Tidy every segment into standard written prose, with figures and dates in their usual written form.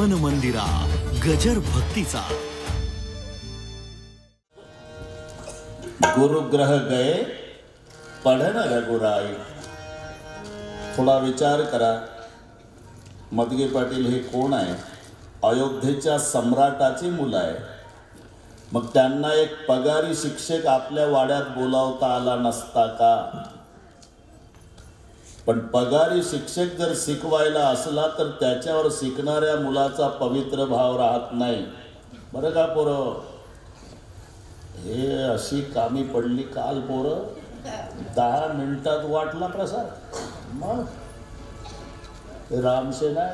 मन मंदिरा गजर भक्तीचा। गुरुग्रह गए पढ़न रघुराई। थोडा विचार करा, मदगे पाटील हे कोण आहे? अयोध्येच्या सम्राटाची मुलं आहे। मग त्यांना एक पगारी शिक्षक आपल्या वाड्यात बोलावता आला नसता का? पण पगारी शिक्षक जर शिकवायला असला तर त्याच्यावर शिकणाऱ्या मुलाचा पवित्र भाव राहत नाही बरं का पोरं? हे अशी कामी पडली काल पोरं, 10 मिनिटात वाटला प्रसाद। मग रामसेना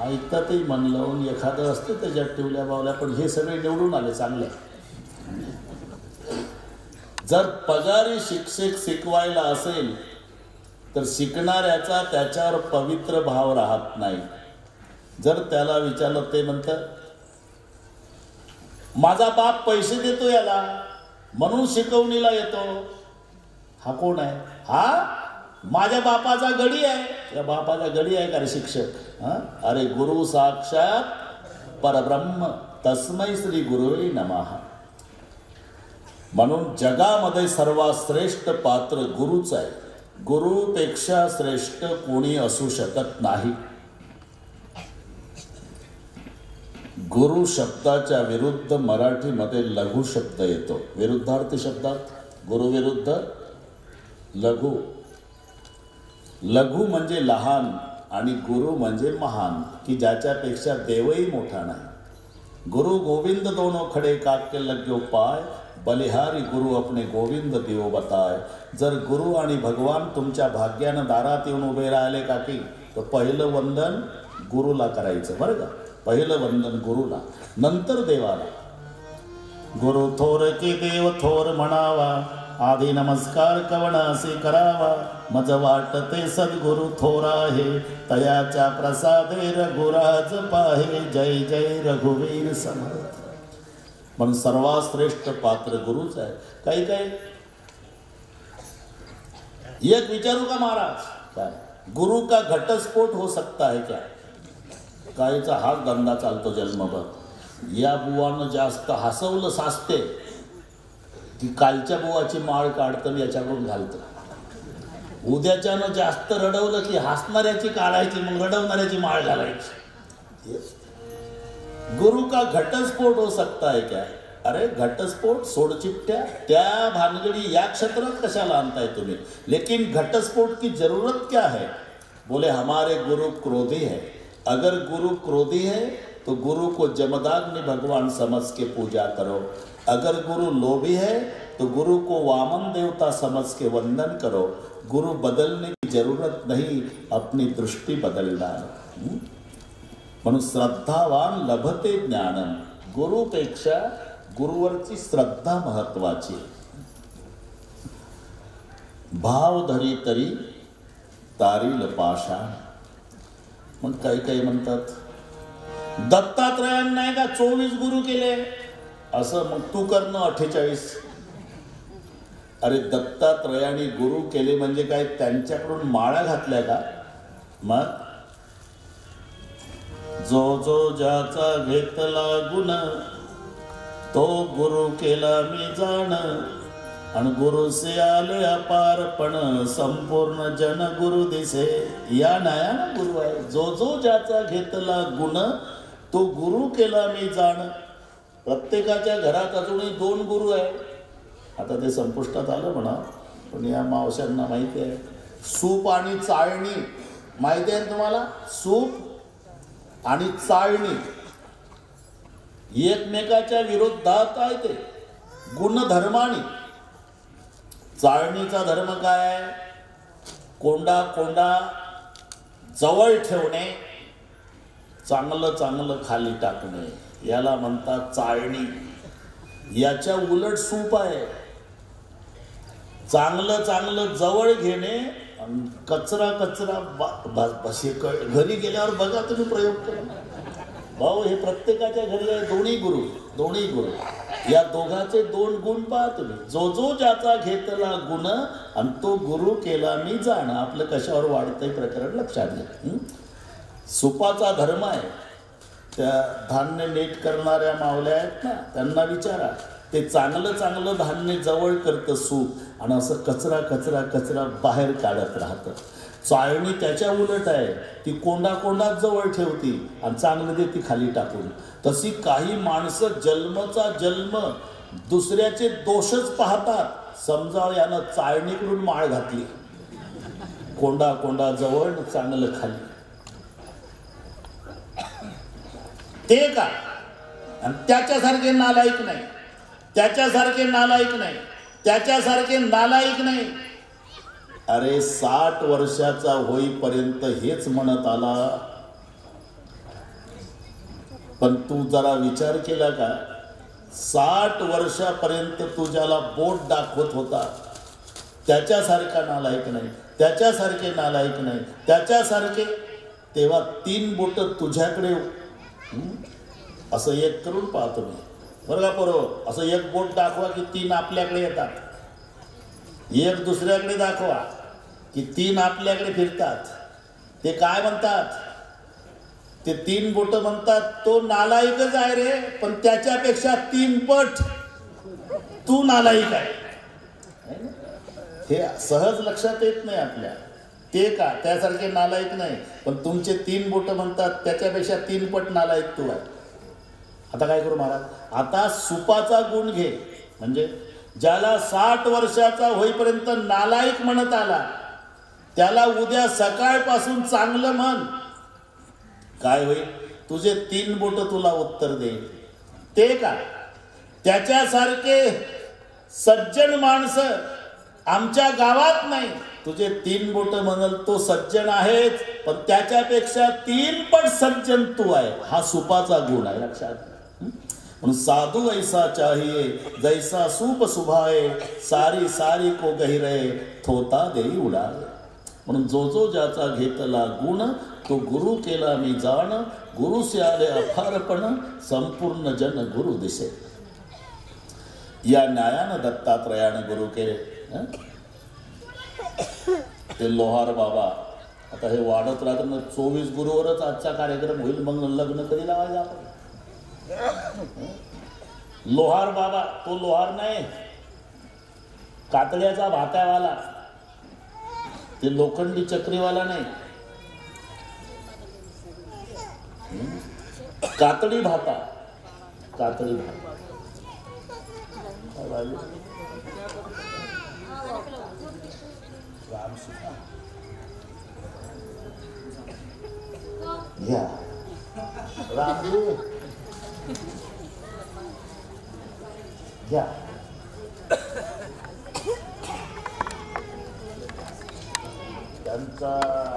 ऐकतातही मन लावून, एखादं असतं त्याच्यात ठेवल्या बावल्या, पण हे सगळे निवडून आले चांगले। जर पगारी शिक्षक शिकवायला असेल तर शिकणाऱ्याचा त्याच्यावर पवित्र भाव राहत नाही। जर त्याला विचारलं, ते म्हणतात माझा बाप पैसे देतो याला म्हणून शिकवणीला येतो। हा कोण आहे? हा माझ्या बापाचा गडी आहे। या बापाचा गडी आहे का रे शिक्षक? अरे गुरु साक्षात परब्रह्म, तस्मै श्री गुरुवे नमः। म्हणून जगामध्ये सर्वात श्रेष्ठ पात्र गुरुच आहे। गुरुपेक्षा श्रेष्ठ कोणी असू शकत नाही। गुरु शब्दाच्या विरुद्ध मराठीमध्ये लघु शब्द येतो। विरुद्धार्थी शब्दात गुरु विरुद्ध लघु। लघु म्हणजे लहान आणि गुरु म्हणजे महान, की ज्याच्यापेक्षा देवही मोठा नाही। गुरु गोविंद दोनों खडे काके लग्यो पाय, बलिहारी गुरु अपने गोविंद दियो बताय। जर गुरु आणि भगवान तुमच्या भाग्यानं दारात येऊन उभे राहिले का की, तर पहिलं वंदन गुरुला करायचं बरं का? पहिलं वंदन गुरुला, नंतर देवाला। गुरु थोर की देव थोर म्हणावा, आधी नमस्कार कवनासी करावा। मज वाटते सद्गुरु थोरा आहे, तयाच्या प्रसादे रघुराज पाहे। जय जय रघुवीर समर्थ। पण सर्वात श्रेष्ठ पात्र गुरुच आहे। काही काही एक विचारू का महाराज, काय गुरु का घटस्फोट हो सकता है क्या? काहीचा हाच धंदा चालतो जन्मभर। या बुवानं जास्त हसवलं साचते की कालच्या बुवाची माळ काढतं याच्याकडून घालतं। उद्याच्यानं जास्त रडवलं की हसणाऱ्याची काढायची, मग रडवणाऱ्याची माळ घालायची। गुरु का घटस्फोट हो सकता है क्या? अरे घटस्फोट सोडचिट्ट्या त्या भानगडी या क्षेत्रात कशाला आणताय तुम्ही? लेकिन घटस्फोट की जरूरत क्या है? बोले हमारे गुरु क्रोधी है। अगर गुरु क्रोधी है तो गुरु को जमदाग्नि भगवान समझ के पूजा करो। अगर गुरु लोभी है तो गुरु को वामन देवता समझ के वंदन करो। गुरु बदलने की जरूरत नहीं, अपनी दृष्टी बदलना। म्हणून श्रद्धावान लभते ज्ञानम। गुरुपेक्षा गुरुवरची श्रद्धा महत्वाची। भाव धरी तरी तारील पाषाण। मग काही काही म्हणतात दत्तात्रयानं नाही का 24 गुरु केले, असं मग तू करणं 48। अरे दत्तात्रयाने गुरु केले म्हणजे काय त्यांच्याकडून माळा घातल्या का? मग जो जो ज्याचा घेतला गुण, तो गुरु केला मी जाण। आणि गुरु से आले अपारपण, संपूर्ण जन गुरु दिसे। या नया ना गुरु आहे। जो जो ज्याचा घेतला गुण, तो गुरु केला मी जाण। प्रत्येकाच्या घरात अजूनही 2 गुरु आहे। आता ते संपुष्टात आलं म्हणा, पण या मावशांना माहिती आहे। सूप आणि चाळणी माहिती आहे तुम्हाला? सूप आणि चाळणी एकमेकाच्या विरोधात आहे ते गुणधर्माने। चाळणीचा धर्म काय आहे? कोंडा कोंडा जवळ ठेवणे, चांगलं चांगलं खाली टाकणे, याला म्हणतात चाळणी। याच्या उलट सूप आहे, चांगलं चांगलं जवळ घेणे, कचरा कचरा घरी गेल्यावर बघा तुम्ही प्रयोग करा भाऊ। हे प्रत्येकाच्या घरी आहे दोन्ही गुरु, दोन्ही गुरु। या दोघाचे दोन गुण पहा तुम्ही. जो जो ज्याचा घेतला गुण आणि तो गुरु केला मी जाण. आपलं कशावर वाढतंय प्रकरण लक्षात घ्या. सुपाचा धर्म आहे. त्या धान्य नीट करणाऱ्या मावल्या आहेत ना, त्यांना विचारा. ते चांगलं चांगलं धान्य जवळ करतं सूप आणि असं कचरा कचरा कचरा बाहेर काढत राहतं. चाळणी त्याच्या उलट आहे. ती कोंडा कोंडाच जवळ ठेवती आणि चांगलं देती खाली टाकून. तशी काही माणसं जन्मचा जन्म दुसऱ्याचे दोषच पाहतात. समजा यानं चाळणीकडून माळ घातली, कोंडा कोंडा जवळ चांगलं खाली. ते का? आणि त्याच्यासारखे नालायक नाही, त्याच्यासारखे नालायक नाही, त्याच्यासारखे नालायक नाही. अरे 60 वर्षाचा होईपर्यंत हेच म्हणत आला. पण तू जरा विचार केला का? 60 वर्षापर्यंत तू ज्याला बोट दाखवत होता त्याच्यासारखा नालायक नाही, त्याच्यासारखे नालायक नाही, त्याच्यासारखे. तेव्हा 3 बोट तुझ्याकडे असं एक करून पाहतो मी, बरं का बरोबर. असं एक बोट दाखवा की 3 आपल्याकडे येतात. एक दुसऱ्याकडे दाखवा की 3 आपल्याकडे फिरतात. ते काय म्हणतात? ते 3 बोट म्हणतात तो नालायकच आहे रे, पण त्याच्यापेक्षा 3 पट तू नालायक आहे. हे सहज लक्षात येत नाही आपल्या. ते का? त्यासारखे नालायक नाही, पण तुमचे 3 बोट म्हणतात त्याच्यापेक्षा 3 पट नालायक तू आहे. आता काय करू महाराज? आता सुपाचा गुण घे. म्हणजे ज्याला 60 वर्षाचा होईपर्यंत नालायक म्हणत आला त्याला उद्या सकाळपासून चांगलं म्हण. काय होईल? तुझे 3 बोट तुला उत्तर देईल. ते का? त्याच्यासारखे सज्जन माणसं आमच्या गावात नाही. तुझे 3 बोट म्हणाल तो सज्जन आहेच, पण त्याच्यापेक्षा 3 पट सज्जन तू आहे. हा सुपाचा गुण आहे, लक्षात. म्हणून साधू ऐसा चाहिए जैसा सूप सुभाए, सारी सारी को गहिरे थोता देई उडाले. म्हणून जो जो ज्याचा घेतला गुण तो गुरु केला मी जाण. गुरु से आले अफारपण संपूर्ण जन गुरु दिसे. या न्यायानं दत्तात्रयानं गुरु केले. ते लोहार बाबा आता हे वाढत राहतं. 24 गुरुवरच आजचा कार्यक्रम होईल. मग लग्न कधी लावायचं आपण? लोहार बाबा, तो लोहार नाही, कातड्याचा भातावाला, ते लोखंडी चक्रीवाला नाही. कातडी भाता, कातडी भाता. घ्या रामजी, घ्या. त्यांचा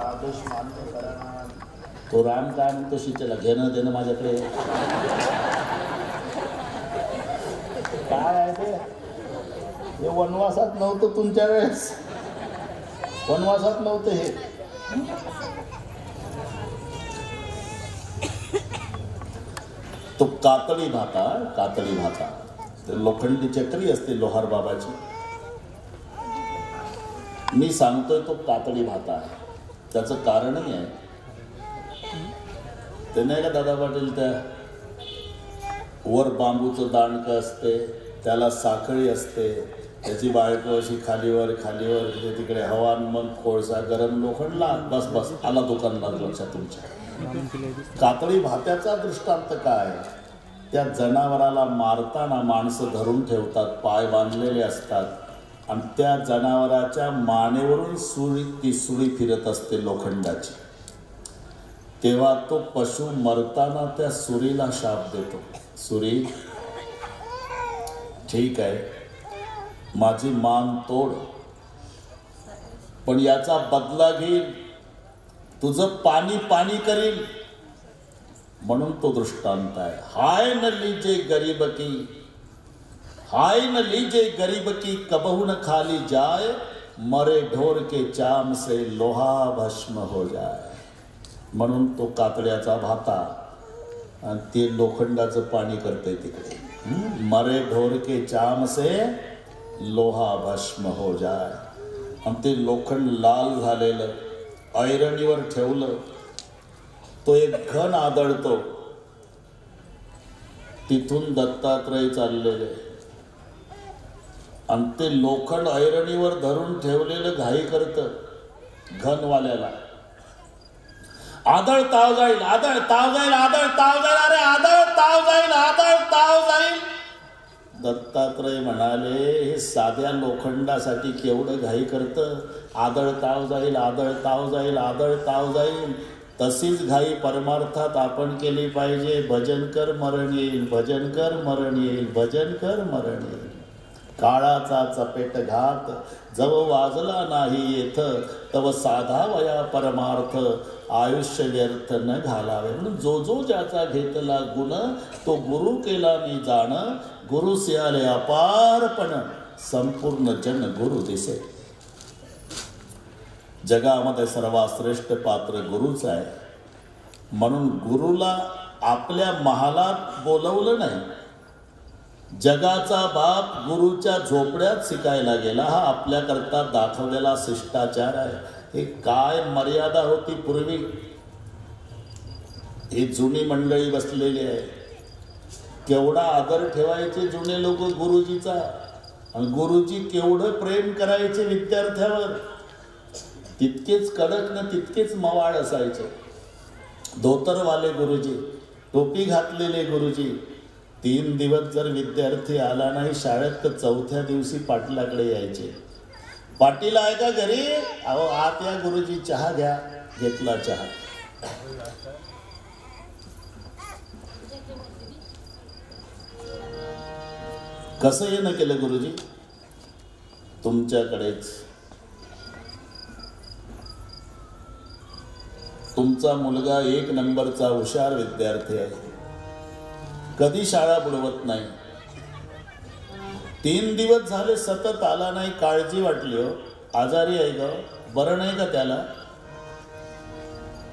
आदेश मान्य करा. तो राम काय म्हणतो शिचेला घेणं देणं माझ्याकडे काय आहे ते? हे वनवासात नव्हतं तुमच्या वेळेस, वनवासात नव्हतं हे. तो कातडी भाता, कातडी भाता ते लोखंडी चक्री असते लोहार बाबाची. मी सांगतोय तो कातडी भाता आहे. त्याचं कारणही आहे. ते नाही का दादा पाटील, त्या वर बांबूचं दांडकं असते, त्याला साखळी असते, त्याची बायको अशी खालीवर खालीवर तिकडे हवा, मग कोळसा गरम लोखंड लाग. बस बस आला दुकानला लक्षात तुमच्या. कातडी भात्याचा दृष्टांत काय? त्या जनावराला मारताना माणसं धरून ठेवतात, पाय बांधलेले असतात आणि त्या जनावराच्या मानेवरून ती सुरी फिरत असते लोखंडाची. तेव्हा तो पशु मरताना त्या सुरीला शाप देतो. सुरी, ठीक आहे, माझी मान तोड, पण याचा बदला घेईल, तुझं पाणी पाणी करील. म्हणून तो दृष्टांत आहे. हाय न लीजे गरीब की, हाय न लीजे गरीब की, कबहू न खाली जाए, मरे ढोर के चाम से लोहा भस्म हो जाए. म्हणून तो कातड्याचा भाता आणि ते लोखंडाचं पाणी करतंय तिकडे. मरे ढोर के चाम से लोहा भस्म हो जाय. आणि ते लोखंड लाल झालेलं ऐरणीवर ठेवलं, तो एक घन आदळतो. तिथून दत्तात्रय चाललेले आणि ते लोखंड ऐरणीवर धरून ठेवलेलं घाई करतं घनवाल्याला. आदळ ताव जाईल, आदळ ताव जाईल, आदळ ताव जाईल, अरे आदळ ताव जाईल, आदळ ताव जाईल. दत्तात्रय म्हणाले, हे साध्या लोखंडासाठी केवढं घाई करतं. आदळ ताव जाईल, आदळ ताव जाईल, आदळ ताव जाईल. तशीच घाई परमार्थात आपण केली पाहिजे. भजन कर मरण येईल, भजन कर मरण येईल, भजन कर मरण येईल. काळाचा चपेट घात जव वाजला नाही येथ, तव साधावया परमार्थ आयुष्य व्यर्थ न घालावे. म्हणून जो जो ज्याचा घेतला गुण, तो गुरु केला मी जाण. गुरु सियाले अपारपण, संपूर्ण जन गुरु दिसे. जगामध्ये सर्वात श्रेष्ठ पात्र गुरुच आहे. म्हणून गुरुला आपल्या महालात बोलवलं नाही. जगाचा बाप गुरुच्या झोपड्यात शिकायला गेला. हा आपल्याकरता दाखवलेला शिष्टाचार आहे. हे काय मर्यादा होती पूर्वी. ही जुनी मंडळी बसलेली आहे. केवढा आदर ठेवायचे जुने लोक गुरुजीचा, आणि गुरुजी केवढं प्रेम करायचे विद्यार्थ्यावर. तितकेच कडक न तितकेच मवाळ असायचे. धोतरवाले गुरुजी, टोपी घातलेले गुरुजी. 3 दिवस जर विद्यार्थी आला नाही शाळेत, तर 4थ्या दिवशी पाटलाकडे यायचे. पाटील आहे का घरी? अहो आत या गुरुजी, चहा घ्या. घेतला चहा. कसं येणं केलं गुरुजी? तुमच्याकडेच. तुमचा मुलगा 1 नंबरचा हुशार विद्यार्थी आहे, कधी शाळा बुडवत नाही. 3 दिवस झाले सतत आला नाही. काळजी वाटली. हो आजारी आहे का? बरं नाही का त्याला?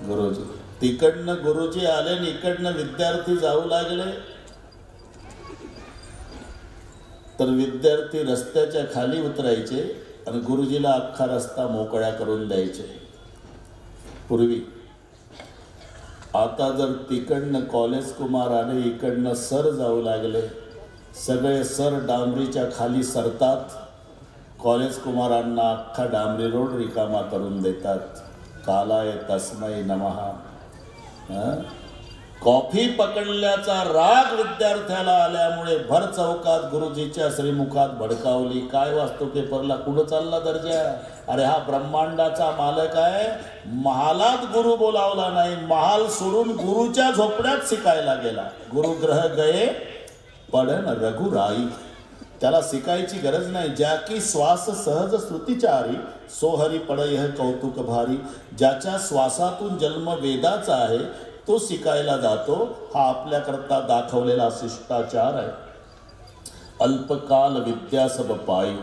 गुरुजी तिकडनं गुरुजी आले आणि इकडनं विद्यार्थी जाऊ लागले, तर विद्यार्थी रस्त्याच्या खाली उतरायचे आणि गुरुजीला अख्खा रस्ता मोकळा करून द्यायचे पूर्वी. आता जर तिकडनं कॉलेज कुमार आले, इकडनं सर जाऊ लागले, सगळे सर डांबरीच्या खाली सरतात. कॉलेज कुमारांना अख्खा डांबरी रोड रिकामा करून देतात. कालाय तस्मै नमः. कॉफी पकडल्याचा राग विद्यार्थ्याला आल्यामुळे भर चौकात गुरुजीच्या श्रीमुखात भडकावली. काय वाचतो पेपरला? कुठं चालला दर्जा? अरे हा ब्रह्मांडाचा मालक आहे. महालात गुरु बोलावला नाही, महाल सोडून गुरुच्या झोपड्यात शिकायला गेला. गुरुग्रह गये पडन रघुराई. त्याला शिकायची गरज नाही. ज्या की श्वास सहज श्रुतिचारी, सोहरी पडय कौतुक भारी. ज्याच्या श्वासातून जन्म वेदाचा आहे, तो शिकायला जातो. हा आपल्याकरता दाखवलेला शिष्टाचार आहे. अल्पकाल विद्या सब पायी.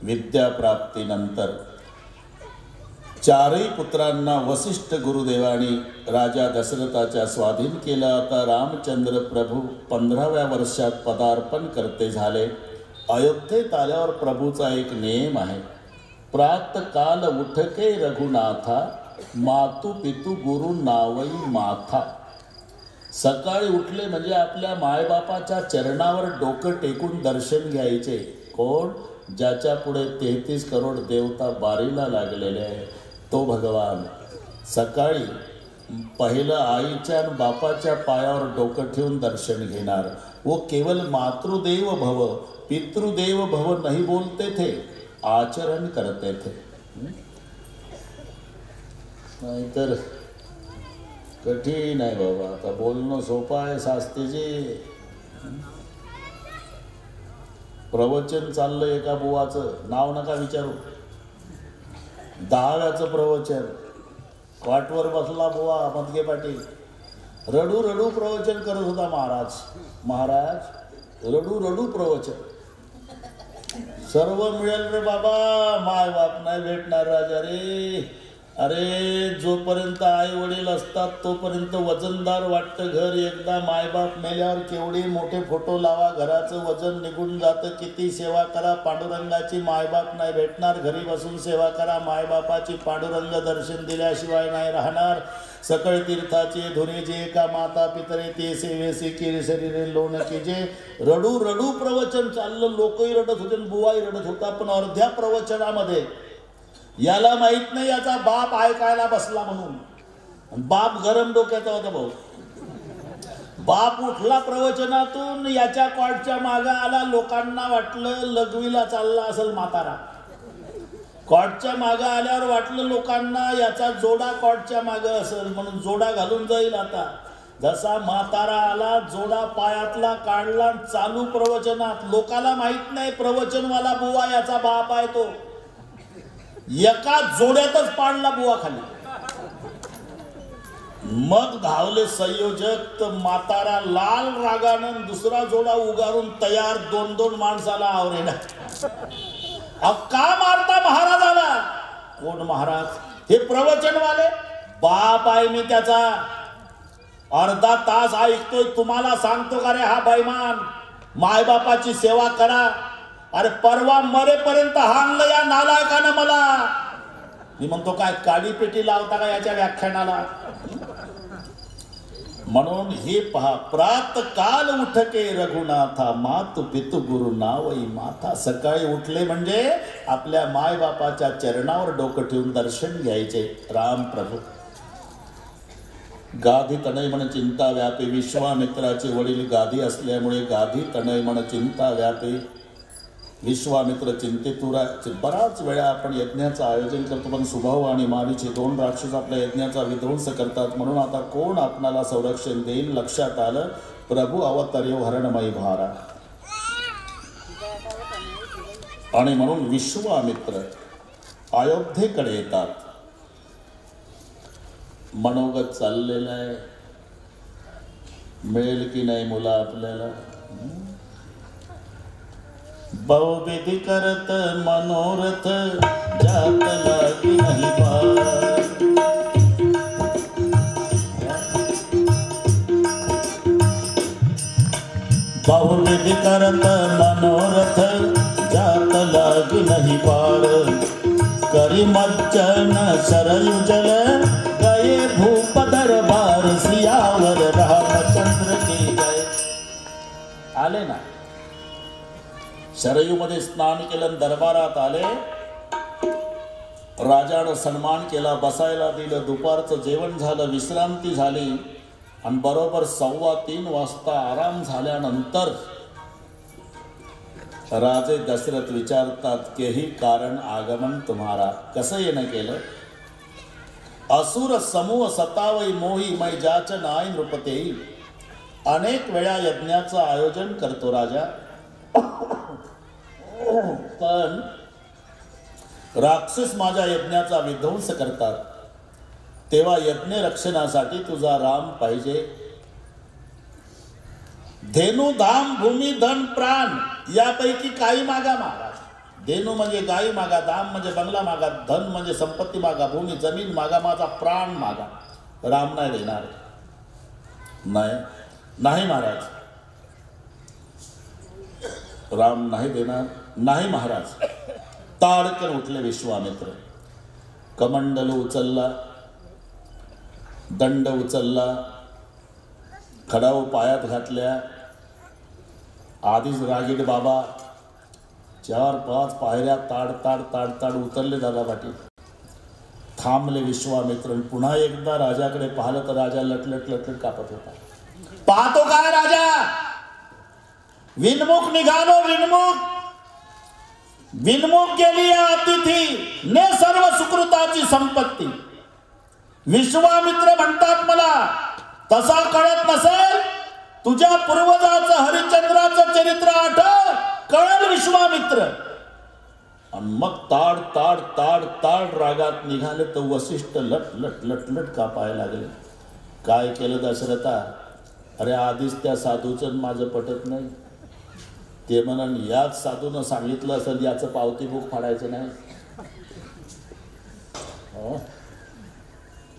विद्याप्राप्तीनंतर 4ही पुत्रांना वसिष्ठ गुरुदेवानी राजा दशरथाच्या स्वाधीन केला. आता रामचंद्र प्रभू 15व्या वर्षात पदार्पण करते झाले. अयोध्येत आल्यावर प्रभूचा एक नियम आहे. प्रातकाल उठके रघुनाथा, मातू पितू गुरु नावई माथा. सकाळी उठले म्हणजे आपल्या मायबापाच्या चरणावर डोकं टेकून दर्शन घ्यायचे. कोण? ज्याच्या पुढे 33 करोड देवता बारीला लागलेले आहे, तो भगवान. सकाळी पहिलं आईच्या आणि बापाच्या पायावर डोकं ठेवून दर्शन घेणार. वो केवल मातृदेव भव पितृदेव भव नहीं बोलते थे, आचरण करते थे. नाहीतर कठीण आहे बाबा. आता बोलणं सोपं आहे शास्त्रीजी. प्रवचन चाललं एका बुवाचं, नाव नका विचारू. 10व्याचं प्रवचन. वाटवर बसला बुवा मदगे पाटील, रडू रडू प्रवचन करत होता. महाराज रडू रडू प्रवचन. सर्व मिळेल रे बाबा, माय बाप नाही भेटणार राजा रे. अरे जोपर्यंत आई वडील असतात तोपर्यंत वजनदार वाटतं घर. एकदा मायबाप मेल्यावर केवढे मोठे फोटो लावा, घराचं वजन निघून जातं. किती सेवा करा, पांडुरंगाची मायबाप नाही भेटणार. घरी बसून सेवा करा, मायबापाची पांडुरंग दर्शन दिल्याशिवाय नाही राहणार. सकळ तीर्थाचे धुरे जे का माता पितरे ते सेवेसी केले शरीरे लोण जे. रडू रडू प्रवचन चाललं, लोकही रडत होते, बुवाही रडत होता. पण अर्ध्या प्रवचनामध्ये याला माहित नाही याचा बाप ऐकायला बसला म्हणून. बाप गरम डोक्याचा होता भाऊ. बाप उठला प्रवचनातून, याच्या कॉटच्या मागे आला. लोकांना वाटलं लघवीला चालला असेल म्हातारा. कॉटच्या मागे आल्यावर वाटलं लोकांना याचा जोडा कॉटच्या मागे असेल म्हणून जोडा घालून जाईल. आता जसा म्हातारा आला, जोडा पायातला काढला, चालू प्रवचनात. लोकाला माहित नाही प्रवचनवाला बुवा याचा बाप आहे तो. एका जोड्यातच पाडला बुवा खाली. मग धावले संयोजक, तर म्हातारा लाल रागानं दुसरा जोडा उगारून तयार. 2-2 माणसाला आवरेना. का मारता महाराजाला? कोण महाराज? हे प्रवचनवाले. बाप आहे मी त्याचा. अर्धा तास ऐकतोय, तुम्हाला सांगतो का रे हा बैमान? मायबापाची सेवा करा. अरे परवा मरेपर्यंत हाणलं या नालायकानं मला. मी म्हणतो काय काळी पेटी लावता का याच्या व्याख्यानाला? म्हणून हे पहा, प्रातकाल उठके रघुनाथा, मातु पितु गुरु नावई माथा. सकाळी उठले म्हणजे आपल्या मायबापाच्या चरणावर डोकं ठेवून दर्शन घ्यायचे. राम प्रभू. गाधी तनय मन चिंता व्यापे. विश्वामित्राचे वडील गाधी असल्यामुळे गाधी तनय मन चिंता व्यापे. विश्वामित्र चिंतेतुरा. बराच वेळा आपण यज्ञाचं आयोजन करतो, पण सुभाव आणि मारीचे 2 राक्षस आपल्या यज्ञाचा विध्वंस करतात. म्हणून आता कोण आपणाला संरक्षण देईल? लक्षात आलं, प्रभू अवतर्यो हरणमयी भारा. आणि म्हणून विश्वामित्र अयोध्येकडे येतात. मनोगत चाललेलं आहे, मिळेल की नाही मुला आपल्याला. बहुविधि करत मनोरथ, जात लागी नहीं पार. बहुविधि करत मनोरथ, जात लागी नहीं पार. करी मज्जन सरयु जल, गए भूप दरबार. सियावर रामचंद्र की जय. आले ना, शरयूमध्ये स्नान केलं, दरबारात आले. राजानं सन्मान केला, बसायला दिलं. दुपारचं जेवण झालं, विश्रांती झाली. आणि बरोबर 2:15 वाजता आराम झाल्यानंतर राजे दशरथ विचारतात, केही कारण आगमन तुम्हारा. कसं येणं केलं? असुर समूह सतावई मोही, मै जाचन आय नृपतेई. अनेक वेळा यज्ञाचं आयोजन करतो राजा, पण राक्षस माझ्या यज्ञाचा विध्वंस करतात. तेव्हा यज्ञ रक्षणासाठी तुझा राम पाहिजे. धेनू धाम भूमी धन प्राण यापैकी काही मागा महाराज. धेनू म्हणजे गाई मागा, धाम म्हणजे बंगला मागा, धन म्हणजे संपत्ती मागा, भूमी जमीन मागा, माझा प्राण मागा. राम नाही देणार. नाही महाराज, राम नाही देणार. नाही महाराज. ताडकन उठले विश्वामित्र. कमंडल उचलला, दंड उचलला, खडाव पायात घातल्या. आधीच रागीट बाबा 4-5 पायऱ्या ताड ताड ताड ताड उतरले दादा पाटील. थांबले विश्वामित्र. पुन्हा एकदा राजाकडे पाहिलं तर राजा लटलट लटलट कापत होता. पाहतो काय राजा? विनमुख निघालो, विनमुख. विनमुख गेली अतिथी ने सर्व सुकृताची संपत्ती. विश्वामित्र म्हणतात मला, तसा कळत नसेल तुझ्या पूर्वजाचं हरिश्चंद्राचं चरित्र आठव, कळल विश्वामित्र. आणि मग ताड ताड ताड ताड रागात निघाले तर वसिष्ठ लट लट लट लट कापायला लागले. काय केलं दशरथा? अरे आधीच त्या साधूचं माझं पटत नाही. ते म्हणून याच साधूनं सांगितलं असेल याचं पावती बुक फाडायचं नाही.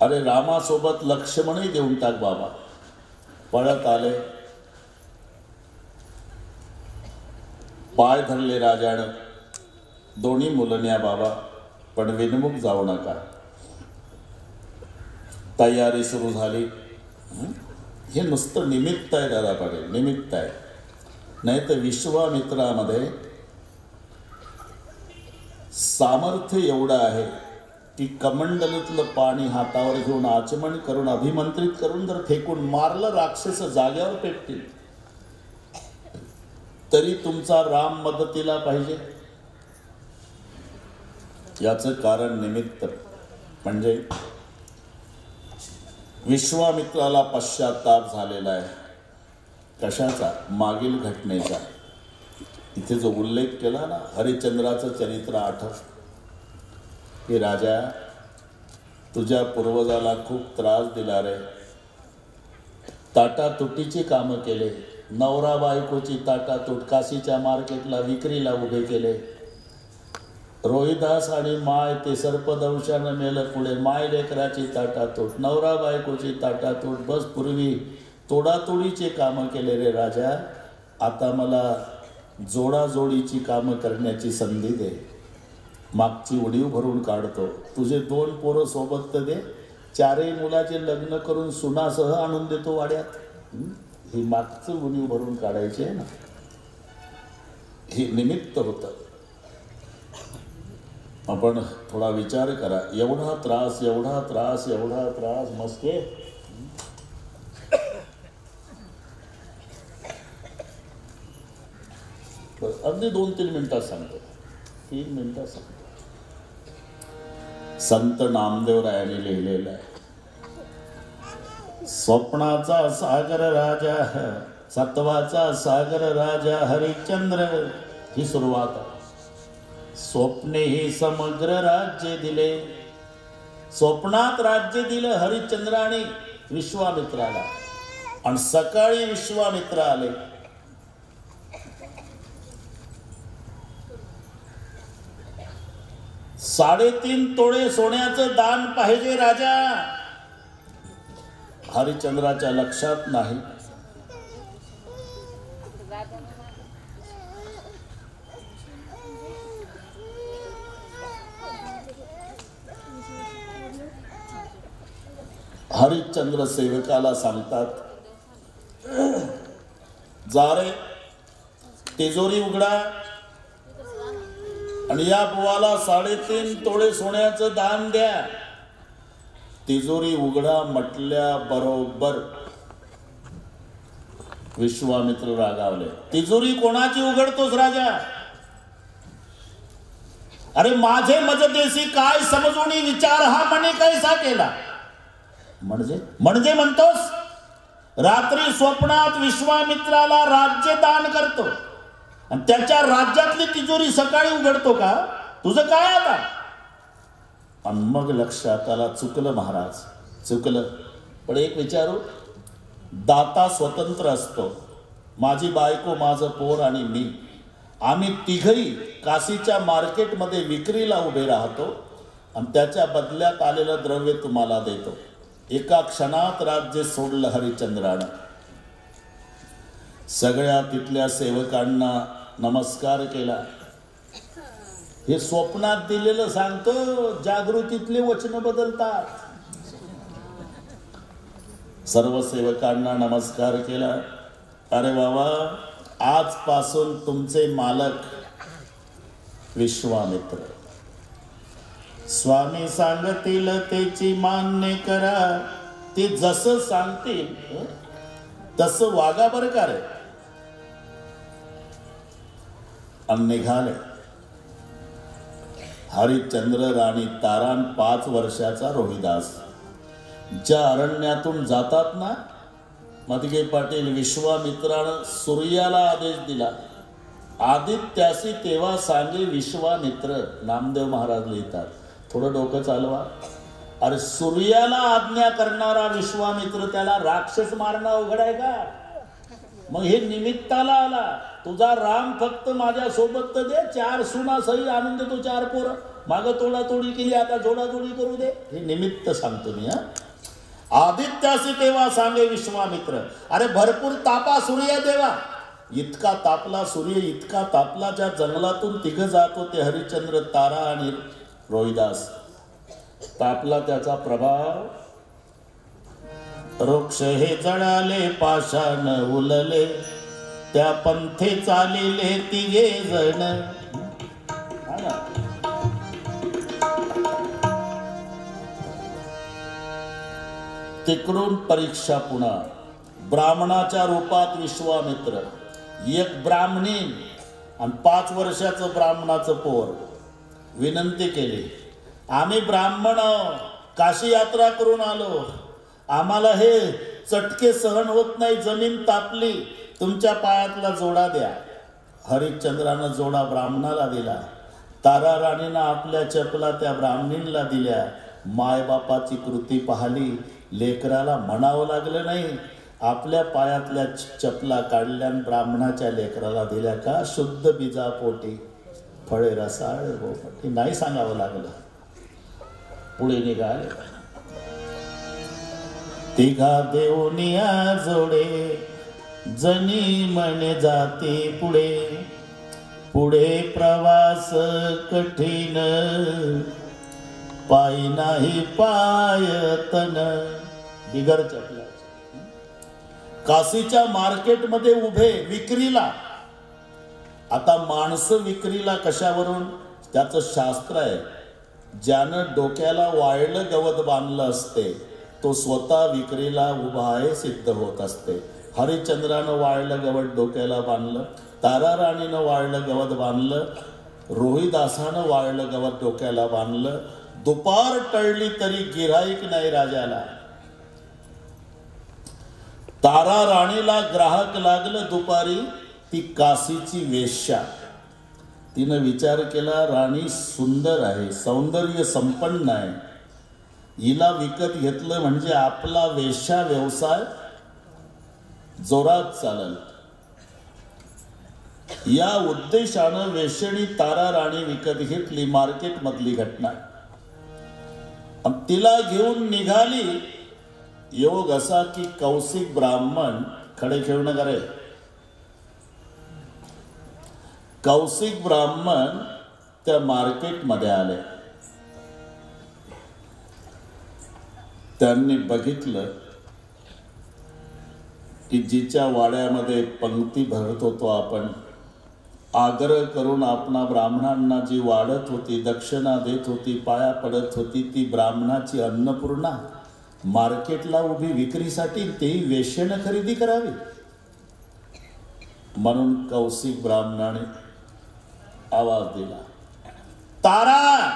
अरे रामासोबत लक्ष्मणही देऊन टाक बाबा. पळत आले, पाय धरले राजानं. दोन्ही मुलं न्या बाबा, पण विनमुख जाऊ नका. तयारी सुरू झाली. हे नुसतं निमित्त आहे दादा पाटील, निमित्त आहे. नाही तर विश्वामित्रामध्ये सामर्थ्य एवढं आहे की कमंडलूतलं पाणी हातावर घेऊन आचमन करून अभिमंत्रित करून जर फेकून मारलं राक्षस जाग्यावर पेटतील. तरी तुमचा राम मदतीला पाहिजे. याचं कारण निमित्त म्हणजे विश्वामित्राला पश्चाताप झालेला आहे. कशाचा? मागील घटनेचा. इथे जो उल्लेख केला ना, हरिश्चंद्राचं चरित्र आठव की राजा तुझ्या पूर्वजाला खूप त्रास दिला रे. ताटातुटीची कामं केले, नवरा बायकोची ताटातूट, काशीच्या मार्केटला विक्रीला उभे केले. रोहिदास आणि माय ते सर्पदंशानं मेलं पुढे. माय लेकराची ताटातूट, नवरा बायकोची ताटातूट. बस पूर्वी तोडातोडीचे कामं केले रे राजा. आता मला जोडाजोडीची कामं करण्याची संधी दे. मागची उडीव भरून काढतो. तुझे 2 पोरं सोबत तर दे. 4ही मुलाचे लग्न करून सुनासह आणून देतो वाड्यात. ही मागचं उणीव भरून काढायची आहे ना. हे निमित्त होतं. आपण थोडा विचार करा. एवढा त्रास, एवढा त्रास, एवढा त्रास. मस्के अगदी 2-3 मिनिटात सांगतो. 3 मिनिटात सांगतो. संत नामदेवरायांनी लिहिलेलं आहे. स्वप्नाचा सागर राजा, सत्वाचा सागर राजा हरिश्चंद्र. ही सुरुवात आहे. स्वप्ने ही समग्र राज्य दिले. स्वप्नात राज्य दिलं हरिश्चंद्राने विश्वामित्राला. आणि सकाळी विश्वामित्र आले. साडेतीन तोळे सोन्याचं दान पाहिजे राजा. हरिश्चंद्राच्या लक्षात नाही. हरिश्चंद्र सेवकाला सांगतात, जा रे तिजोरी उघडा आणि या बुवाला 3.5 तोळे सोन्याचं दान द्या. तिजोरी उघडा म्हटल्या बरोबर विश्वामित्र रागावले. तिजोरी कोणाची उघडतोस राजा? अरे माझे मजदेशी काय समजून विचार हा म्हणे कैसा केला. म्हणजे म्हणतोस रात्री स्वप्नात विश्वामित्राला राज्य दान करतो आणि त्याच्या राज्यातली तिजोरी सकाळी उघडतो का? तुझं काय आता? आणि मग लक्षात आला, चुकलं महाराज, चुकलं. पण एक विचारू, दाता स्वतंत्र असतो. माझी बायको, माझं पोर आणि मी, आम्ही तिघही काशीच्या मार्केटमध्ये विक्रीला उभे राहतो आणि त्याच्या बदल्यात आलेलं द्रव्य तुम्हाला देतो. एका क्षणात राज्य सोडलं हरिश्चंद्रानं. सगळ्या तिथल्या सेवकांना नमस्कार केला. हे स्वप्नात दिलेलं सांगतो, जागृतीतले वचन बदलतात. सर्व सेवकांना नमस्कार केला. अरे बाबा, आजपासून तुमचे मालक विश्वामित्र. स्वामी सांगतील त्याची मान्य करा. ते जसं सांगतील तसं वागा बरं का रे. आणि निघाले. हरिश्चंद्र राणी तारान 5 वर्षाचा रोहिदास ज्या अरण्यातून जातात ना, मदगे पाटील, विश्वामित्रानं सूर्याला आदेश दिला, आदित्यासी तेव्हा सांगे विश्वामित्र. नामदेव महाराज लिहितात. थोडं डोकं चालवा. अरे सूर्याला आज्ञा करणारा विश्वामित्र, त्याला राक्षस मारणं अवघड आहे का? मग हे निमित्ताला आला. तुझा राम फक्त माझ्या सोबत तर दे, 4 सुना सही आणून देतो, 4 पोरं. मागं तोडातोडी केली, आता जोडाजोडी करू दे. हे निमित्त सांगतो मी. आदित्यासी तेव्हा सांगे विश्वामित्र, अरे भरपूर तापा सूर्य देवा. इतका तापला सूर्य, इतका तापला, ज्या जंगलातून तिघ जात होते हरिश्चंद्र, तारा आणि रोहिदास. तापला त्याचा प्रभाव. वृक्ष हे जळाले, पाषाण उलले, त्या पंथे चालिले तिघे जण. तिकडून परीक्षा पुन्हा. ब्राह्मणाच्या रूपात विश्वामित्र, एक ब्राह्मणीन आणि 5 वर्षाचं ब्राह्मणाचं पोर. विनंती केली, आम्ही ब्राह्मण काशी यात्रा करून आलो, आम्हाला हे चटके सहन होत नाही, जमीन तापली, तुमच्या पायातला जोडा द्या. हरिश्चंद्रानं जोडा ब्राह्मणाला दिला. तारा राणीनं आपल्या चपला त्या ब्राह्मणींना दिल्या. मायबापाची कृती पाहिली, लेकराला म्हणावं लागलं नाही. आपल्या पायातल्या चपला काढल्या ब्राह्मणाच्या लेकराला दिल्या. का? शुद्ध बीजापोटी, फळे रसाळ गोपटी. नाही सांगावं लागलं. पुढे निघाले. तिघा देवनिया जोडे, जनी म्हणे जाते पुढे. पुढे प्रवास कठीण, पायी नाही पायतन. बिगर चपला. काशीच्या मार्केटमध्ये उभे विक्रीला. आता माणसं विक्रीला कशावरून? त्याचं शास्त्र आहे. ज्यानं डोक्याला वाळलं गवत बांधलं असते तो स्वतः विक्रीला उभा आहे, सिद्ध होत असते. हरिश्चंद्रानं वाळलं गवत डोक्याला बांधलं, तारा राणीनं वाळलं गवत बांधलं, रोहिदासानं वाळलं गवत डोक्याला बांधलं. दुपार टळली तरी गिऱ्हाईक नाही राजाला. तारा राणीला ग्राहक लागलं दुपारी. ती काशीची वेश्या. तिनं विचार केला, राणी सुंदर आहे, सौंदर्य संपन्न आहे, हिला विकत घेतलं म्हणजे आपला वेश्या व्यवसाय जोरात चालेल. या उद्देशानं वेश्येनी तारा राणी विकत घेतली. मार्केट मधली घटना. तिला घेऊन निघाली. योग असा की कौशिक ब्राह्मण, खडे खेळणं करे, कौशिक ब्राह्मण त्या मार्केटमध्ये आले. त्यांनी बघितलं की जिच्या वाड्यामध्ये पंक्ती भरत होतो आपण, आग्रह करून आपणा ब्राह्मणांना जी वाढत होती, दक्षिणा देत होती, पाया पडत होती, ती ब्राह्मणाची अन्नपूर्णा मार्केटला उभी विक्रीसाठी, तेही वेश्येनं खरेदी करावी. म्हणून कौशिक ब्राह्मणाने आवाज दिला, तारा,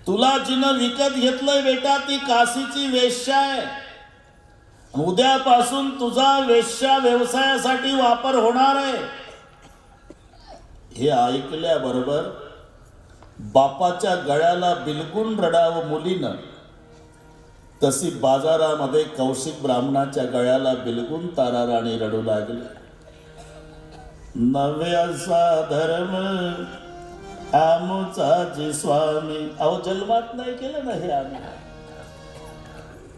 तुला जिनं विकत घेतलंय बेटा ती काशीची वेश्या आहे. उद्यापासून तुझा वेश्या व्यवसायासाठी वापर होणार आहे. हे ऐकल्याबरोबर बापाच्या गळ्याला बिलगून रडावं मुलीनं, तशी बाजारामध्ये कौशिक ब्राह्मणाच्या गळ्याला बिलगून तारा राणी रडू लागली. नवे असा धर्म आमचा जी स्वामी. अहो जन्मात नाही केलं ना हे आम्ही.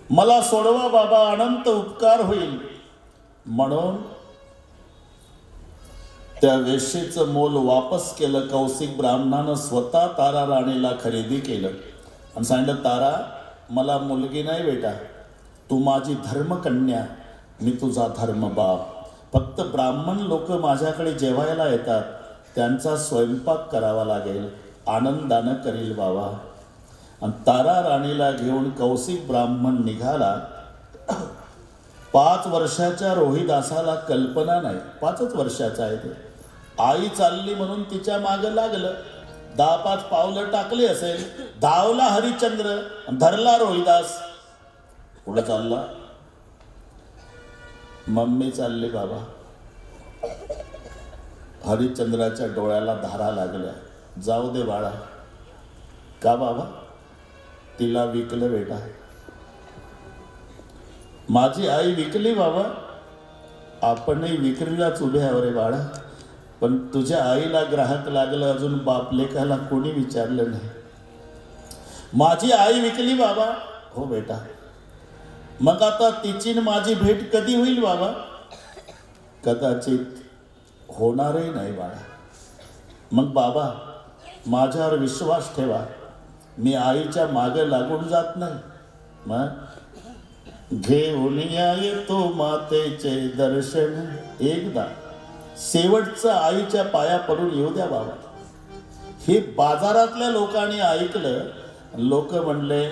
मला सोडवा बाबा, अनंत उपकार होईल. म्हणून त्या वेश्येचं मोल वापस केलं. कौशिक ब्राह्मणानं स्वतः तारा राणीला खरेदी केलं आणि सांगितलं, तारा, मला मुलगी नाही बेटा, तू माझी धर्मकन्या, मी तुझा धर्मबाप. फक्त ब्राह्मण लोक माझ्याकडे जेवायला येतात, त्यांचा स्वयंपाक करावा लागेल, आनंदानं करील बाबा. आणि तारा राणीला घेऊन कौशिक ब्राह्मण निघाला. 5 वर्षाच्या रोहिदासाला कल्पना नाही, 5च वर्षाचा आहे ते. आई चालली म्हणून तिच्या मागं लागलं. 10-5 पावलं टाकली असेल, धावला हरिश्चंद्र, धरला रोहिदास. पुढे चालला. मम्मी चालली बाबा. हरिश्चंद्राच्या डोळ्याला धारा लागल्या. जाऊ दे बाळा. का बाबा? तिला विकलं बेटा. माझी आई विकली बाबा. आपणही विक्रीलाच उभे आहो रे बाळा. पण तुझ्या आईला ग्राहक लागलं, अजून बाप लेकाला कोणी विचारलं नाही. माझी आई विकली बाबा. हो बेटा. मग आता तिची माझी भेट कधी होईल बाबा? कदाचित होणारही नाही बाळा. मग बाबा माझ्यावर विश्वास ठेवा, मी आईच्या मागे लागून जात नाही. मग घेऊन येतो मातेचे दर्शन, एकदा शेवटचं आईच्या पाया पडून येऊ द्या बाबा. हे बाजारातल्या लोकांनी ऐकलं. लोक म्हणले,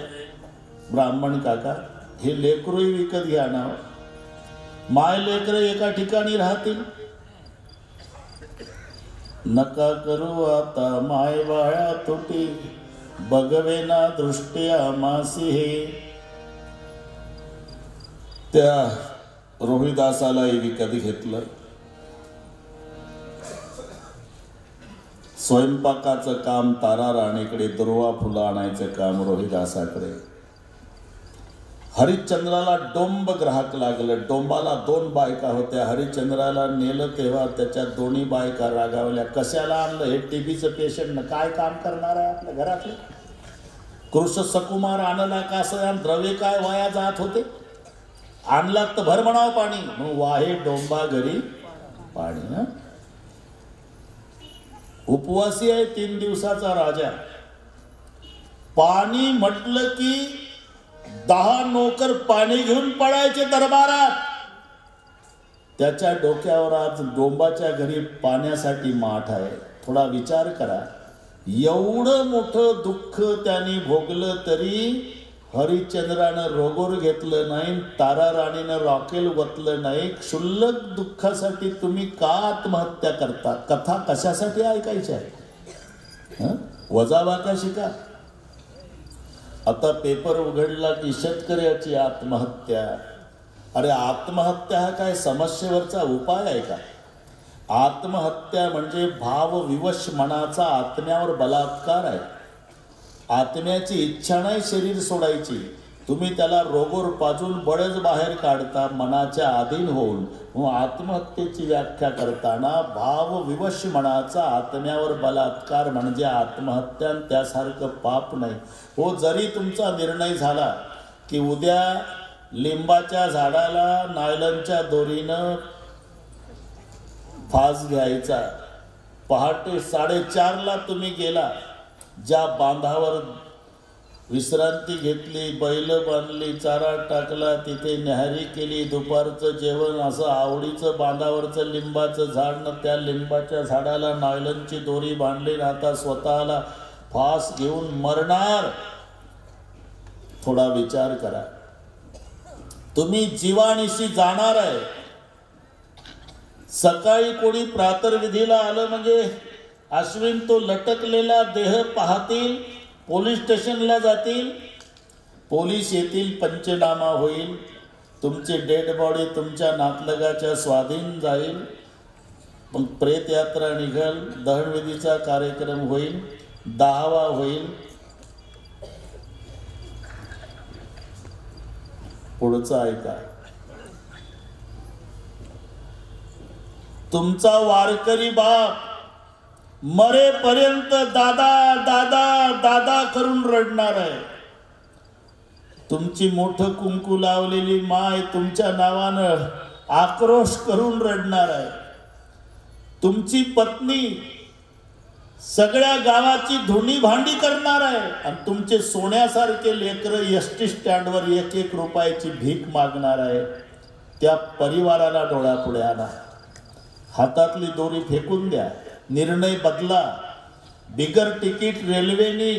ब्राह्मण काका हे लेकरूही विकत घ्या ना, माय लेकर एका ठिकाणी राहतील. नका करू आता माय बाळा तुटी, बघवेना दृष्ट्या मासी हे. त्या रोहिदासालाही विकत घेतलं. स्वयंपाकाचं काम तारा राणीकडे, दुर्वा फुलं आणायचं काम रोहिदासाकडे. हरिश्चंद्राला डोंब ग्राहक लागलं. डोंबाला 2 बायका होत्या. हरिश्चंद्राला नेलं तेव्हा त्याच्या दोन्ही बायका रागावल्या. कशाला आणलं हे? टीबीचं पेशंट न काय काम करणार आहे आपल्या घरातलं? कृष्ण सकुमार आणला का? असं द्रव्य काय वाया जात होते? आणला तर भर म्हणावं पाणी, मग वाहे डोंबा घरी पाणी. ना उपवासी आहे 3 दिवसाचा राजा. पाणी म्हटलं की 10 नोकर पाणी घेऊन पडायचे दरबारात. त्याच्या डोक्यावर आज डोंबाच्या घरी पाण्यासाठी माठ आहे. थोडा विचार करा. एवढं मोठं दुःख त्यांनी भोगलं तरी हरिश्चंद्रानं रोगोर घेतलं नाही, तारा राणीनं रॉकेल वतलं नाही. क्षुल्लक दुःखासाठी तुम्ही का आत्महत्या करता? कथा कशासाठी ऐकायची आहे? वजाबाका शिका. आता पेपर उघडला की शेतकऱ्याची आत्महत्या. अरे आत्महत्या हा काय समस्येवरचा उपाय आहे का? आत्महत्या म्हणजे भावविवश मनाचा आत्म्यावर बलात्कार आहे. आत्म्याची इच्छा नाही शरीर सोडायची. तुम्ही त्याला रोगोर पाजून बळच बाहेर काढता मनाच्या अधीन होऊन. आत्महत्येची व्याख्या करताना भावविवश मनाचा आत्म्यावर बलात्कार म्हणजे आत्महत्या, त्यासारखं पाप नाही. हो, जरी तुमचा निर्णय झाला की उद्या लिंबाच्या झाडाला नायलनच्या दोरीनं फास घ्यायचा, पहाटे 4:30ला तुम्ही गेला, ज्या बांधावर विश्रांती घेतली, बैल बांधली, चारा टाकला, तिथे न्याहारी केली, दुपारचं जेवण, असं आवडीचं बांधावरचं लिंबाचं झाड न त्या लिंबाच्या झाडाला नायलनची दोरी बांधली, आता स्वतःला फास घेऊन मरणार. थोडा विचार करा. तुम्ही जीवानिशी जाणार आहे. सकाळी कोणी प्रातर्विधीला आलं म्हणजे अश्विन तो लटकलेला देह पाहतील, पोलीस स्टेशनला जातील, पोलीस येतील, पंचनामा होईल, तुमची डेड बॉडी तुमच्या नातलगाच्या स्वाधीन जाईल, मग प्रेत यात्रा निघेल, दहनविधीचा कार्यक्रम होईल, 10वा होईल. पुढचं ऐका. तुमचा वारकरी बाप मरेपर्यंत दादा दादा दादा करून रडणार आहे. तुमची मोठं कुंकू लावलेली माय तुमच्या नावानं आक्रोश करून रडणार आहे. तुमची पत्नी सगळ्या गावाची धुणी भांडी करणार आहे आणि तुमचे सोन्यासारखे लेकरं एसटी स्टँडवर 1-1 रुपयाची भीक मागणार आहे. त्या परिवाराला डोळ्यापुढे आणा. हातातली दोरी फेकून द्या. निर्णय बदला. बिगर तिकीट रेल्वेने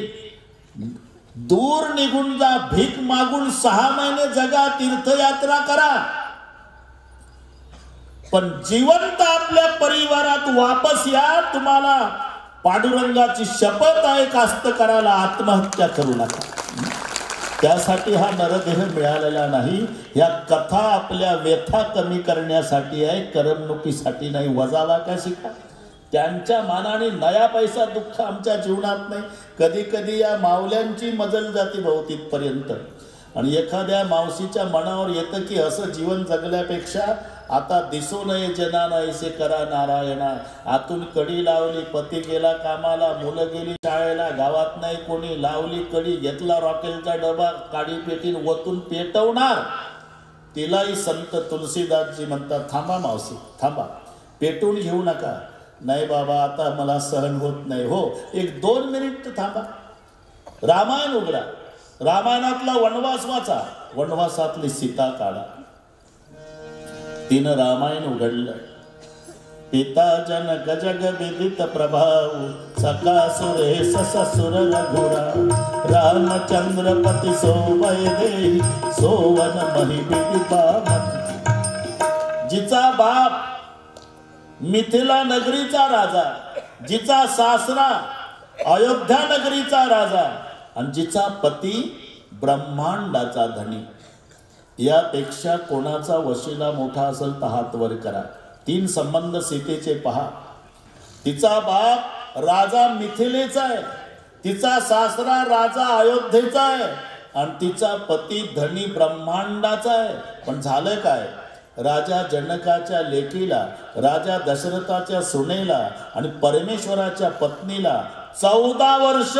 दूर निघून जा. भीक मागून 6 महिने जगा, तीर्थयात्रा करा, पण जिवंत आपल्या परिवारात वापस या. तुम्हाला पांडुरंगाची शपथ आहे, कास्तकाराला आत्महत्या करू नका. त्यासाठी हा नरदेह मिळालेला नाही. या कथा आपल्या व्यथा कमी करण्यासाठी आहे, करमणुकीसाठी नाही. वजावा का शिका. त्यांच्या मानाने नया पैसा दुःख आमच्या जीवनात नाही. कधी कधी या मावल्यांची मजल जाती भोवतीपर्यंत आणि एखाद्या मावशीच्या मनावर येतं की असं जीवन जगल्यापेक्षा आता दिसू नये जनाना ऐसे करा नारायणा. आतून कडी लावली, पती गेला कामाला, मुलं गेली शाळेला, गावात नाही कोणी, लावली कडी, घेतला रॉकेलचा डबा, काडी पेटीन वतून पेटवणार. तिलाही संत तुलसीदासजी म्हणतात, थांबा मावशी थांबा, पेटून घेऊ नका. नाही बाबा आता मला सहन होत नाही. हो 1-2 मिनिट थांबा. रामायण उघडा, रामायणातला वनवास वाचा, वनवासातली सीता काढा. तिनं रामायण उघडलं. पिता जनक जग विदित प्रभाव, सकासुर हे ससुर रघुरा, रामचंद्र पती सोवय देई, सोवन मही विदिता. जिचा बाप मिथिला नगरीचा राजा, जिचा सासरा अयोध्या नगरीचा राजा आणि जिचा पती ब्रह्मांडाचा धनी, यापेक्षा कोणाचा वशिला मोठा असेल तर हात वर करा. 3 संबंध सीतेचे पहा. तिचा बाप राजा मिथिलेचा आहे, तिचा सासरा राजा अयोध्येचा आहे आणि तिचा पती धनी ब्रह्मांडाचा आहे. पण झालं काय, राजा जनकाच्या लेकीला, राजा दशरथाच्या सुनेला आणि परमेश्वराच्या पत्नीला 14 वर्ष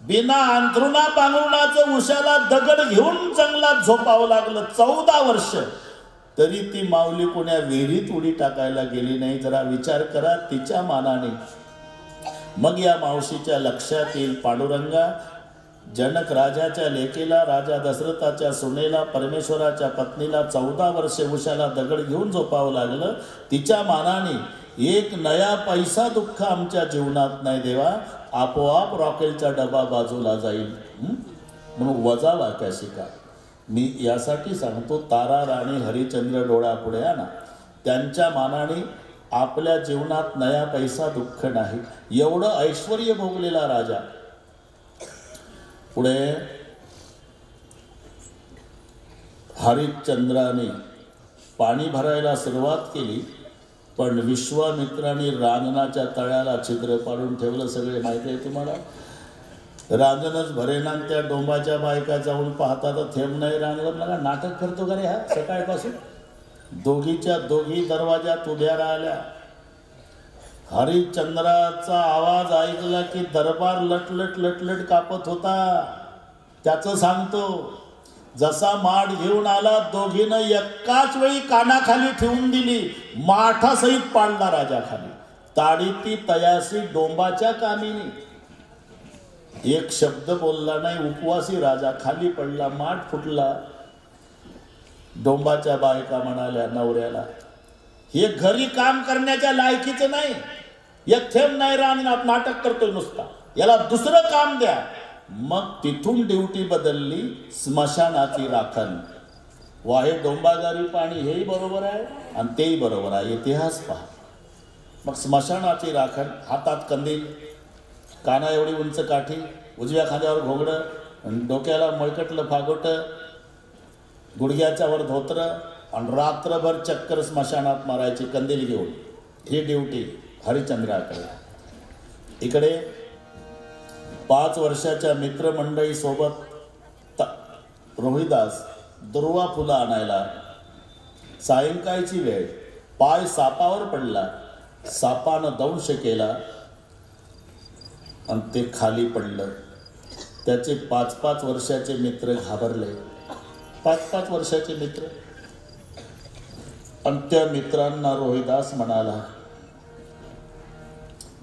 बिना अंथरुणा पांघरुणाचं उशाला दगड घेऊन जंगलात झोपावं लागलं. 14 वर्ष तरी ती माऊली कोण्या विहिरीत उडी टाकायला गेली नाही. जरा विचार करा तिच्या मानाने. मग या मावशीच्या लक्षात येईल, पांडुरंगा जनक राजाच्या लेकीला, राजा दशरथाच्या सुनेला, परमेश्वराच्या पत्नीला 14 वर्षे उशाला दगड घेऊन झोपावं लागलं. तिच्या मानाने 1 नया पैसा दुःख आमच्या जीवनात नाही देवा. आपोआप रॉकेलचा डबा बाजूला जाईल. म्हणून वजावा कशी का. मी यासाठी सांगतो, तारा राणी हरिश्चंद्र डोळ्यापुढे आणा. त्यांच्या मानाने आपल्या जीवनात नया पैसा दुःख नाही. एवढं ऐश्वर्य भोगलेला राजा. पुढे हरिश्चंद्राने पाणी भरायला सुरुवात केली, पण विश्वामित्राने रांजणाच्या तळ्याला छिद्र पाडून ठेवलं. सगळे माहिती आहे तुम्हाला. रांजणच भरेना, त्या डोंबाच्या बायका जाऊन पाहता तर थेंब नाही रांजण. नाटक करतो का रे हा सकाळपासून. दोघीच्या दोघी दरवाजात उभ्या राहिल्या. हरिश्चंद्राचा आवाज ऐकला की दरबार लटलट लटलट कापत होता. त्याचं सांगतो, जसा माठ घेऊन आला दोघीनं एकाच वेळी कानाखाली ठेवून दिली. माठासहित पाडला राजा खाली. ताडी ती तयासी डोंबाच्या कामिनी. एक शब्द बोलला नाही. उपवासी राजा खाली पडला, माठ फुटला. डोंबाच्या बायका म्हणाल्या नवऱ्याला, हे घरी काम करण्याच्या लायकीचं नाही, एक थेंब नाही रांगणात नाटक करतोय नुसता, याला दुसरं काम द्या. मग तिथून ड्युटी बदलली, स्मशानाची राखण. वाहे डोंबागारी पाणी हेही बरोबर आहे आणि तेही बरोबर आहे. इतिहास पहा. मग स्मशानाची राखण, हातात कंदील, काना एवढी उंच काठी, उजव्या खांद्यावर घोंगडं, डोक्याला मळकटलं फागोटं, गुडघ्याच्या वर धोत्र आणि रात्रभर चक्कर स्मशानात मारायची कंदील घेऊन. ही ड्युटी हरिश्चंद्राकडे. इकडे 5 वर्षाच्या मित्रमंडळी सोबत रोहिदास दुर्वा फुलं आणायला. सायंकाळची वेळ, पाय सापावर पडला, सापानं दंश केला आणि ते खाली पडलं. त्याचे 5-5 वर्षाचे मित्र घाबरले. 5-5 वर्षाचे मित्र. आणि त्या मित्रांना रोहिदास म्हणाला,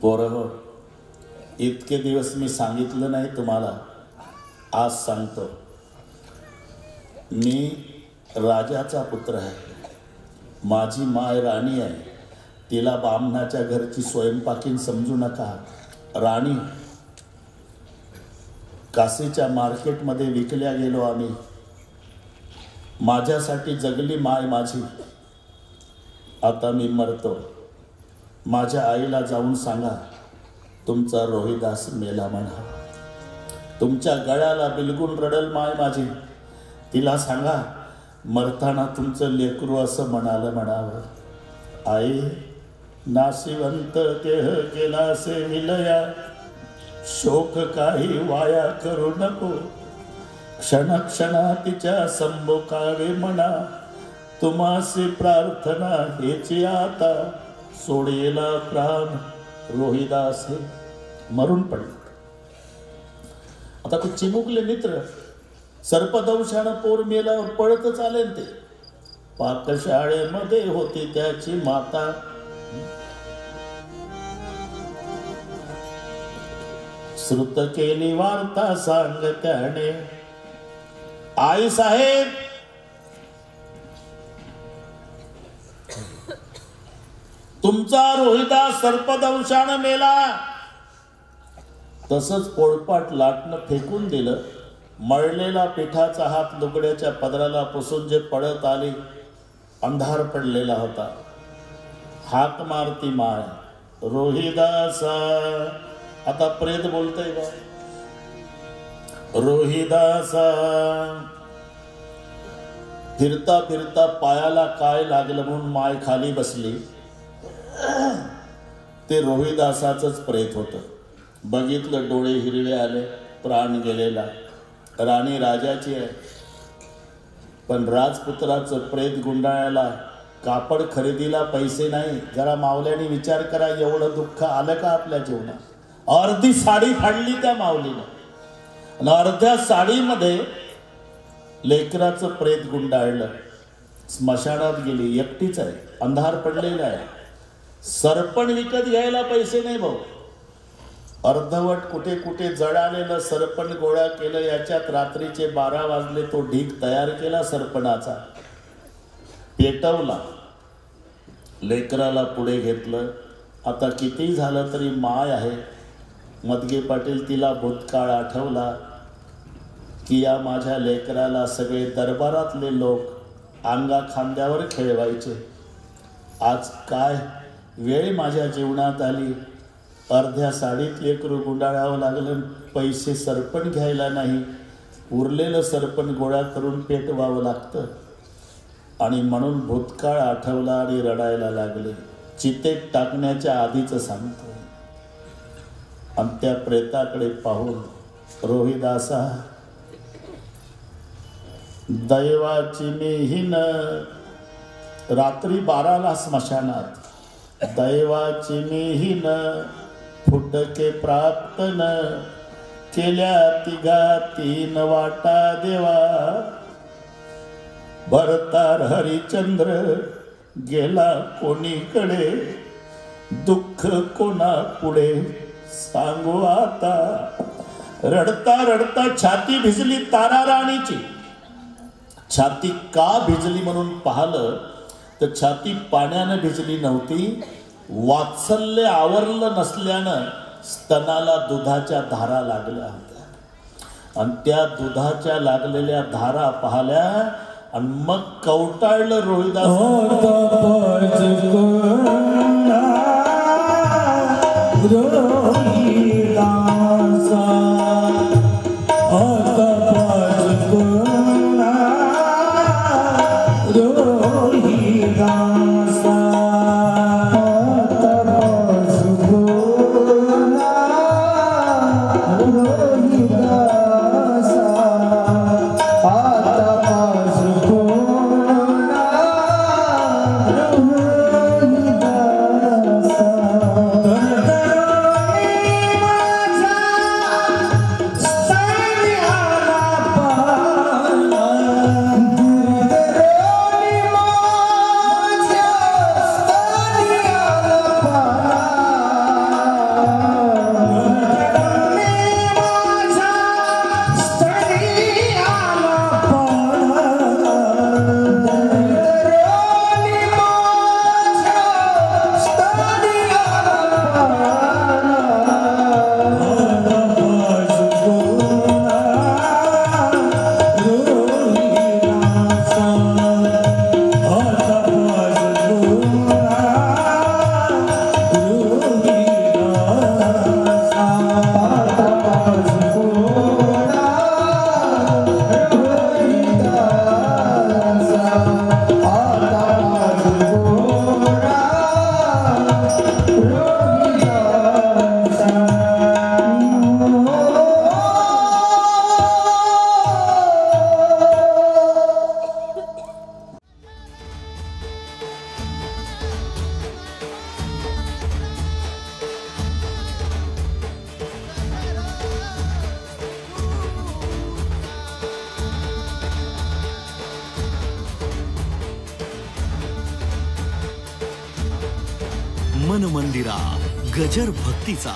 पोरं, इतके दिवस मी सांगितलं नाही तुम्हाला, आज सांगतो. मी राजाचा पुत्र आहे. माझी माय राणी आहे. तिला बामणाच्या घरची स्वयंपाकीन समजू नका. राणी काशीच्या मार्केटमध्ये विकल्या गेलो आम्ही. माझ्यासाठी जगली माय माझी. आता मी मरतो. माझ्या आईला जाऊन सांगा तुमचा रोहिदास मेला म्हणा. तुमच्या गळ्याला बिलगून रडल माय माझी. तिला सांगा मरताना तुमचं लेकरू असं म्हणालं म्हणावं. आई, नाशिवंत देह गेला से विलया, शोक काही वाया करू नको. क्षण क्षणा तिच्या संभोकावे म्हणा, तुम्हासी प्रार्थना हेची आता, सोडेला प्राण रोहिदास हे मरून पडले. आता ते चिमुकले मित्र सर्पदंशानं पोर मेल्यावर पळतच आले ते. पाकशाळेमध्ये होती त्याची माता. श्रुत केली वार्ता सांग त्याने, आई साहेब तुमचा रोहिदास सर्पदंशानं मेला. तसंच पोळपाट लाटणं फेकून दिलं. मळलेला पिठाचा हात लुगड्याच्या पदराला पुसून जे पडत आली, अंधार पडलेला होता. हाक मारती माय, रोहिदासा. आता प्रेत बोलतय का? रोहिदासा. फिरता फिरता पायाला काय लागलं म्हणून माय खाली बसली. ते रोहिदासाचंच प्रेत होतं. बघितलं, डोळे हिरवे आले, प्राण गेलेला. राणी राजाची आहे, पण राजपुत्राचं प्रेत गुंडाळायला कापड खरेदीला पैसे नाही. जरा मावल्याने विचार करा, एवढं दुःख आलं का आपल्या जीवनात? अर्धी साडी फाडली त्या माऊलीनं, आणि अर्ध्या साडीमध्ये लेकराचं प्रेत गुंडाळलं. स्मशानात गेली, एकटीच आहे, अंधार पडलेला आहे. सरपण विकत घ्यायला पैसे नाही भाऊ. अर्धवट कुठे कुठे जळालेलं सरपण गोळा केलं. याच्यात रात्रीचे 12 वाजले. तो ढीग तयार केला सरपणाचा, पेटवला, लेकराला पुढे घेतलं. आता किती झालं तरी माय आहे. मदगे पाटील तिला भूतकाळ आठवला की या माझ्या लेकराला सगळे दरबारातले लोक अंगा खांद्यावर खेळवायचे. आज काय वेळ माझ्या जीवनात आली. अर्ध्या साडीत लेकरू गुंडाळावं लागलं. पैसे सरपण घ्यायला नाही, उरलेलं सरपण गोळा करून पेटवावं लागतं. आणि म्हणून भूतकाळ आठवला आणि रडायला लागले. चितेत टाकण्याच्या आधीच सांगतो. आणि त्या प्रेताकडे पाहून रोहिदासा, दैवाची मेहीन. रात्री 12ला स्मशानात. दैवाची मेहीन फुटके प्राप्त न केल्या तिघा 3 वाटा देवा. भरतार हरिचंद्र गेला कोणीकडे, दुःख कोणा पुढे सांगू आता. रडता रडता छाती भिजली तारा राणीची. छाती का भिजली म्हणून पाहिलं तर छाती पाण्यानं भिजली नव्हती. वात्सल्य आवरलं नसल्यानं स्तनाला दुधाच्या धारा लागल्या होत्या. आणि त्या दुधाच्या लागलेल्या धारा पाहिल्या आणि मग कवटाळलं रोहिदास. मन मंदिरा गजर भक्तीचा